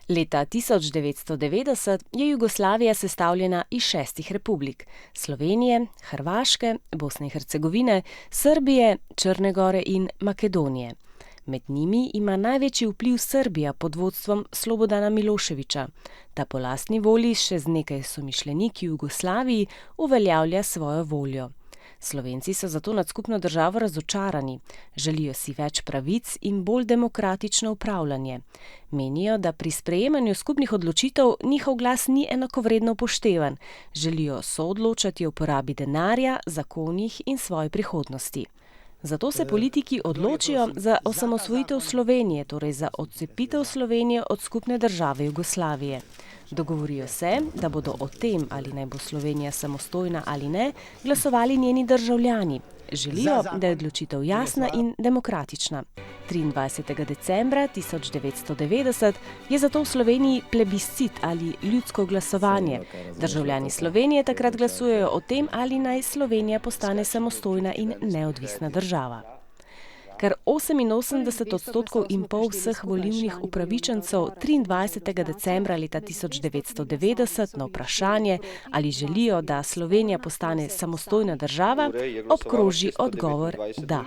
Leta 1990 je Jugoslavija sestavljena iz 6 republik: Slovenije, Hrvaške, Bosne in Hercegovine, Srbije, Črne gore in Makedonije. Med njimi ima največji vpliv Srbija pod vodstvom Slobodana Miloševića. Ta po lastni volji še z nekaj somišljeniki v Jugoslaviji uveljavlja svojo voljo. Slovenci so zato nad skupno državo razočarani, želijo si več pravic in bolj demokratično upravljanje. Menijo, da pri sprejemanju skupnih odločitev njihov glas ni enakovredno upoštevan, želijo soodločati o porabi denarja, zakonih in svoji prihodnosti. Zato se politiki odločijo za osamosvojitev Slovenije, torej za odcepitev Slovenije od skupne države Jugoslavije. Dogovorijo se, da bodo o tem, ali naj bo Slovenija samostojna ali ne, glasovali njeni državljani. Želijo, da je odločitev jasna in demokratična. 23. decembra 1990 je zato v Sloveniji plebiscit ali ljudsko glasovanje. Državljani Slovenije takrat glasujejo o tem, ali naj Slovenija postane samostojna in neodvisna država. Kar 88,5% vseh volilnih upravičencev 23. decembra leta 1990 na vprašanje, ali želijo, da Slovenija postane samostojna država, obkroži odgovor da.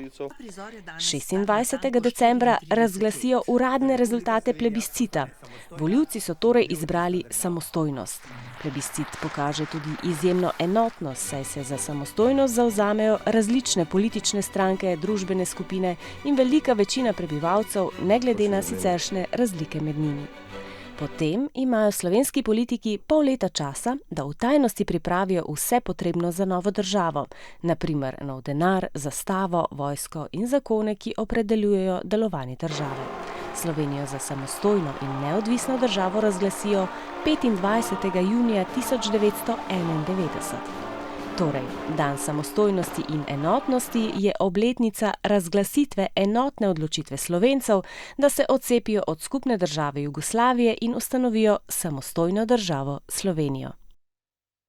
26. decembra razglasijo uradne rezultate plebiscita. Volivci so torej izbrali samostojnost. Plebiscit pokaže tudi izjemno enotnost, saj se za samostojnost zavzamejo različne politične stranke, družbene skupine in velika večina prebivalcev, ne glede na siceršnje razlike med njimi. Potem imajo slovenski politiki pol leta časa, da v tajnosti pripravijo vse potrebno za novo državo, na primer nov denar, zastavo, vojsko in zakone, ki opredeljujejo delovanje države. Slovenijo za samostojno in neodvisno državo razglasijo 25. junija 1991. Torej, dan samostojnosti in enotnosti je obletnica razglasitve enotne odločitve Slovencev, da se odcepijo od skupne države Jugoslavije in ustanovijo samostojno državo Slovenijo.